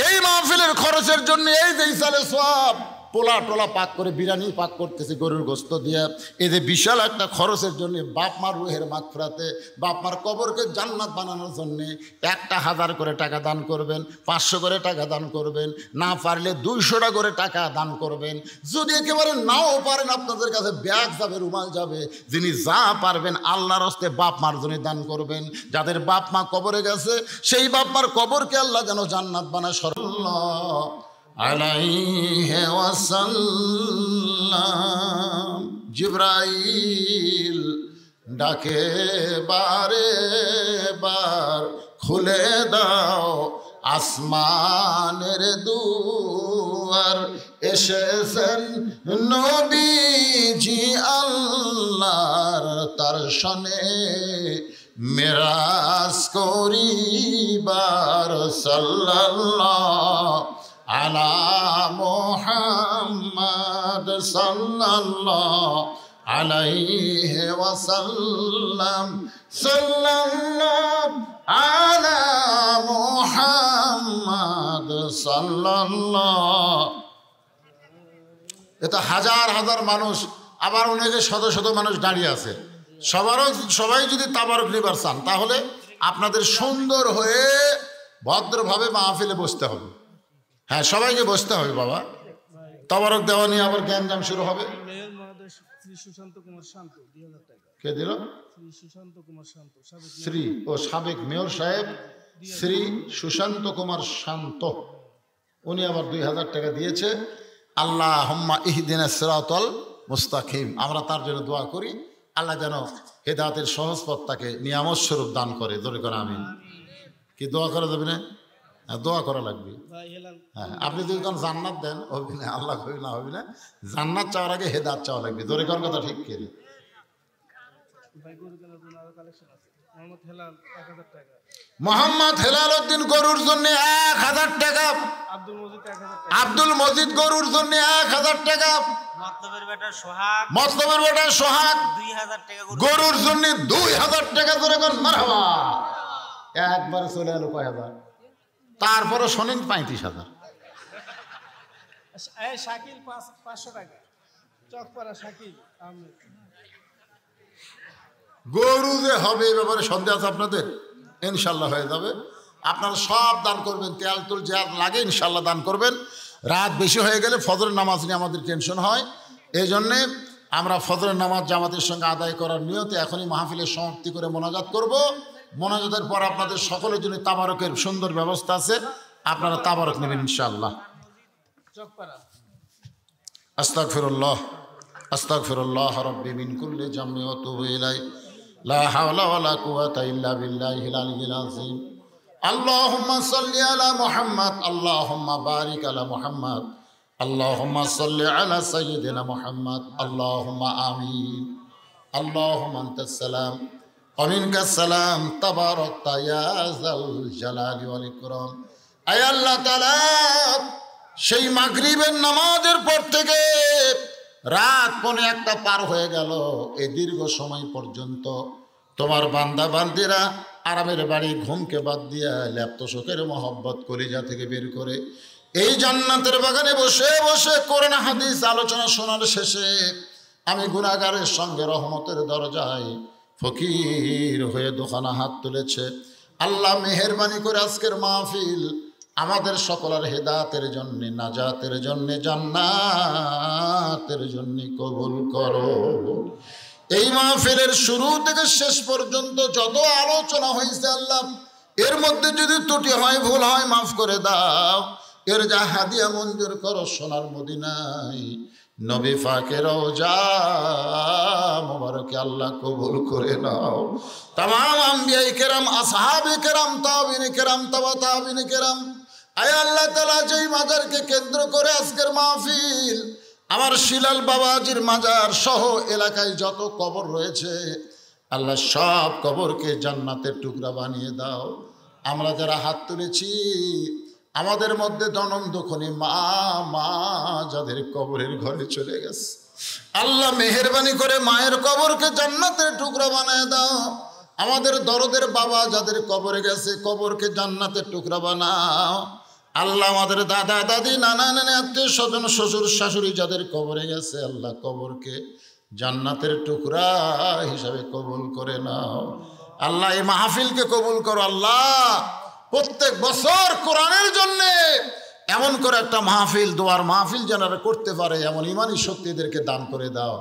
এই মাহফিলের খরচের জন্য এই যে ইসালে সব পোলা টোলা পাক করে বিরিয়ানি পাক করতেছে গরুর গোস্ত দিয়ে, এই যে বিশাল একটা খরচের জন্য বাপ মার রুহের মাগফিরাতে বাপ মার কবরকে জান্নাত বানানোর জন্যে 1000 করে টাকা দান করবেন, 500 করে টাকা দান করবেন, না পারলে 200 করে টাকা দান করবেন। যদি একেবারে নাও পারেন আপনাদের কাছে ব্যাগ যাবে, রুমাল যাবে। যিনি যা পারবেন আল্লাহর হস্তে বাপ মার জন্য দান করবেন। যাদের বাপ মা কবরে গেছে সেই বাপ মার কবরকে আল্লাহ যেন জান্নাত বানায়। সাল্লাল্লাহু আলাইহি ওয়াসাল্লাম। জিবরাইল ডাকে বারে বার, খুলে দাও আসমানের দুয়ার। এসেছেন নবীজি আল্লাহর তার শনে মেরাজ করিবার। সাল্লাল্লাহু আলা মুহাম্মদ সাল্লাল্লাহু আলাইহি ওয়াসাল্লাম। সাল্লাল্লাহু আলা মুহাম্মদ সাল্লাল্লাহু এত হাজার হাজার মানুষ, আবার অনেকে শত শত মানুষ দাঁড়িয়ে আছে। সবাই যদি তাবারক নিবার চান তাহলে আপনাদের সুন্দর হয়ে ভদ্রভাবে মাহফিলে বসতে হবে। হ্যাঁ, সবাইকে বসতে হবে বাবা। তাবারক দেওয়া নিয়ে আবার জ্ঞানজাম শুরু হবে। কে দিল? শ্রী ও সাবেক মেয়র সাহেব শ্রী সুশান্ত কুমার শান্ত, উনি আবার 2000 টাকা দিয়েছে। আল্লাহুম্মা ইহদিনাস সিরাতাল মুস্তাকিম। আমরা তার জন্য দোয়া করি, আল্লাহ যেন হেদায়েতের সহজ পথ তাকে নিয়ামত স্বরূপ দান করে। ধরে করে আমিন। কি দোয়া করা যাবে না? দোয়া করা লাগবে। হ্যাঁ, আপনি যদি তখন জান্নাত দেন হবে না, আল্লাহ হবে না, হবে না। জান্নাত চাওয়ার আগে হেদায়েত চাওয়া লাগবে। ধরে করার কথা ঠিক করে। মোহাম্মদ হেলাল উদ্দিন গরুর জন্য 1000 টাকা। আব্দুল মজিদ গরুর জন্য 1000 টাকা। মতলবের বেটা সোহাগ 2000 টাকা গরুর জন্য 2000 টাকা করে কোন মারহাবা। একবারে চলে এলো কয় হাজার। তারপরে শোনেন 35,000। শাকিল 500 টাকা। চকপাড়া শাকিল আহমেদ। গরু যে হবে এই ব্যাপারে সন্দেহ আছে আপনাদের? ইনশাল্লাহ হয়ে যাবে। আপনারা সব দান করবেন, তেল তুল যা লাগে ইনশাল্লাহ দান করবেন। রাত বেশি হয়ে গেলে ফজরের নামাজ নিয়ে আমাদের টেনশন হয়, এই জন্যে আমরা ফজরের নামাজ জামাতের সঙ্গে আদায় করার নিয়তে এখনই মাহফিলের সমাপ্তি করে মোনাজাত করব। মোনাজাতের পর আপনাদের সকলের জন্য তাবারকের সুন্দর ব্যবস্থা আছে, আপনারা তাবারক নেবেন ইনশাআল্লাহ। আস্তাগফিরুল্লাহ আস্তাগফিরুল্লাহ রাব্বি মিন কুল্লি জামমি ওয়া তুবু ইলাইহি লা হাওলা ওয়ালা কুওয়াতা ইল্লা বিল্লাহিল আলিয়্যিল আযীম। আল্লাহুম্মা সাল্লি আলা মুহাম্মাদ, আল্লাহুম্মা বারিক আলা মুহাম্মাদ, আল্লাহুম্মা সাল্লি আলা সাইয়্যিদিনা মুহাম্মাদ, আল্লাহুম্মা আমিন। আল্লাহুম্মা আনতাস সালাম ওয়া মিনকাস সালাম, তাবারাকতা ইয়া যাল জালালি ওয়াল ইকরাম। আয় আল্লাহ তাআলা, সেই মাগরিবের নামাজের পর থেকে রাত 1:15 পার হয়ে গেল, এই দীর্ঘ সময় পর্যন্ত তোমার বান্দা বান্দিরা আরামের বাড়ি ঘুমকে বাদ দিয়া ল্যাপ্ত শোকের মহব্বত কলিজা থেকে বের করে এই জান্নাতের বাগানে বসে বসে কোরআন হাদিস আলোচনা শোনার শেষে আমি গুনাহগারের সঙ্গে রহমতের দরজায় ফকির হয়ে দোকানা হাত তুলেছে। আল্লাহ মেহেরবানি করে আজকের মাহফিল আমাদের সকলের হেদায়েতের জন্য, নাজাতের জন্য, জান্নাতের জন্য কবুল করো। এই মাহফিলের শুরু থেকে শেষ পর্যন্ত যত আলোচনা হয়েছে আল্লাহ, এর মধ্যে যদি ত্রুটি হয়, ভুল হয়, মাফ করে দাও। এর যা হাদিয়া মঞ্জুর করো সোনার মদিনায় নবী পাকের রওজা মোবারকে আল্লাহ কবুল করে নাও। তামাম আম্বিয়ায়ে কেরাম, আসহাবে কেরাম, তাবিঈন কেরাম, তাবা তাবিঈন কেরাম, আয় আল্লাহ তাআলা, যেই মাজারকে কেন্দ্র করে আজকের মাহফিল, আমার শিলাল বাবাজির মাজার সহ এলাকায় যত কবর রয়েছে আল্লাহ সব কবরকে জান্নাতের টুকরা বানিয়ে দাও। আমরা যারা হাত তুলেছি আমাদের মধ্যে জনম দুঃখনী মা যাদের কবরের ঘরে চলে গেছে, আল্লাহ মেহেরবানি করে মায়ের কবরকে জান্নাতের টুকরা বানিয়ে দাও। আমাদের দরদের বাবা যাদের কবরে গেছে কবরকে জান্নাতের টুকরা বানাও। আল্লাহ আমাদের দাদা দাদি নানা নানি আত্মীয় স্বজন শ্বশুর শাশুড়ি যাদের কবরে গেছে আল্লাহ কবরকে জান্নাতের টুকরা হিসাবে কবুল করে নাও। আল্লাহ এই মাহফিলকে কবুল করো। আল্লাহ প্রত্যেক বছর কোরআনের জন্য এমন করে একটা মাহফিল, দোয়ার মাহফিল যারা করতে পারে এমন ইমানি শক্তিদেরকে দান করে দাও।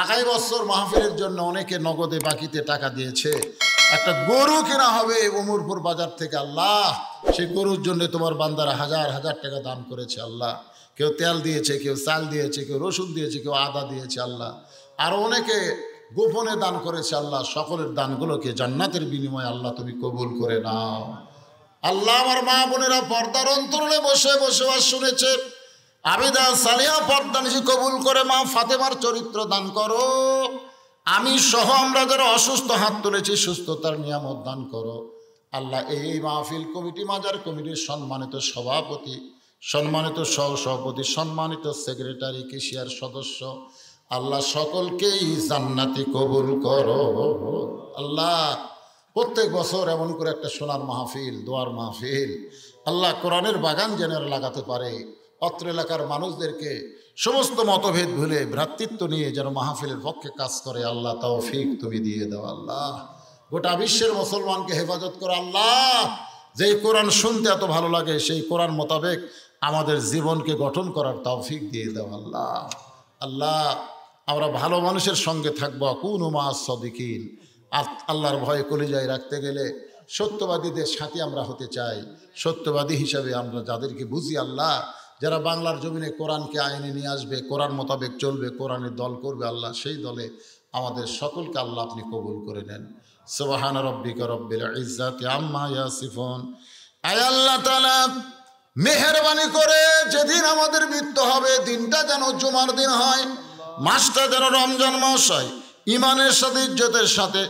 আগামী বছর মাহফিলের জন্য অনেকে নগদে বাকিতে টাকা দিয়েছে, একটা গরু কেনা হবে ওমরপুর বাজার থেকে। আল্লাহ সেই গরুর জন্য তোমার বান্দারা হাজার হাজার টাকা দান করেছে। আল্লাহ কেউ তেল দিয়েছে, কেউ চাল দিয়েছে, কেউ রসুন দিয়েছে, কেউ আদা দিয়েছে। আল্লাহ আরও অনেকে গোপনে দান করেছে। আল্লাহ সকলের দানগুলোকে জান্নাতের বিনিময়ে আল্লাহ তুমি কবুল করে নাও। আল্লাহ আমার মা বোনেরা পর্দার অন্তরালে বসে বসে শুনেছে, আবিদা সালিহা পর্দা নিশি কবুল করে মা ফাতেমার চরিত্র দান করো। আমি সহ আমরা যারা অসুস্থ হাত তুলেছি সুস্থতার নিয়ামত দান করো। আল্লাহ এই মাহফিল কমিটি, মাজার কমিটির সম্মানিত সভাপতি, সম্মানিত সহসভাপতি, সম্মানিত সেক্রেটারি, কেশিয়ার সদস্য, আল্লাহ সকলকেই জান্নাতি কবুল করো। আল্লাহ প্রত্যেক বছর এমন করে একটা সোনার মাহফিল, দোয়ার মাহফিল, আল্লাহ কোরআনের বাগান যেন লাগাতে পারে, অত্র এলাকার মানুষদেরকে সমস্ত মতভেদ ভুলে ভ্রাতৃত্ব নিয়ে যেন মাহফিলের পক্ষে কাজ করে আল্লাহ তৌফিক তুমি দিয়ে দাও আল্লাহ। গোটা বিশ্বের মুসলমানকে হেফাজত করো আল্লাহ। যেই কোরআন শুনতে এত ভালো লাগে সেই কোরআন মোতাবেক আমাদের জীবনকে গঠন করার তৌফিক দিয়ে দাও আল্লাহ। আল্লাহ আমরা ভালো মানুষের সঙ্গে থাকবো, কুনু মা'আস সাদিকিন। আল্লাহর ভয়ে কলিজায় রাখতে গেলে সত্যবাদীদের সাথে আমরা হতে চাই। সত্যবাদী হিসাবে আমরা যাদেরকে বুঝি আল্লাহ, যারা বাংলার জমিনে কোরআনকে আইনে নিয়ে আসবে, কোরআন মোতাবেক চলবে, কোরআনের দল করবে আল্লাহ, সেই দলে আমাদের সকলকে আল্লাহ আপনি কবুল করে নেন। সুবহান রাব্বিকা রব্বিল ইজ্জাতি আম্মা ইয়াসিফুন। আয় আল্লাহ তাআলা মেহেরবানি করে যেদিন আমাদের মৃত্যু হবে দিনটা যেন জুমার দিন হয়, মাসটা যেন রমজান মাস হয়। ইমানের সাথে ইজ্জতের সাথে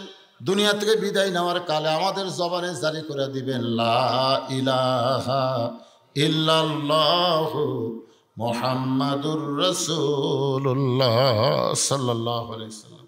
দুনিয়া থেকে বিদায় নেওয়ার কালে আমাদের জবানে জারি করে দিবেন লা ইলাহা ইল্লাল্লাহু মুহাম্মাদুর রাসূলুল্লাহ সাল্লাল্লাহু আলাইহি ওয়াসাল্লাম।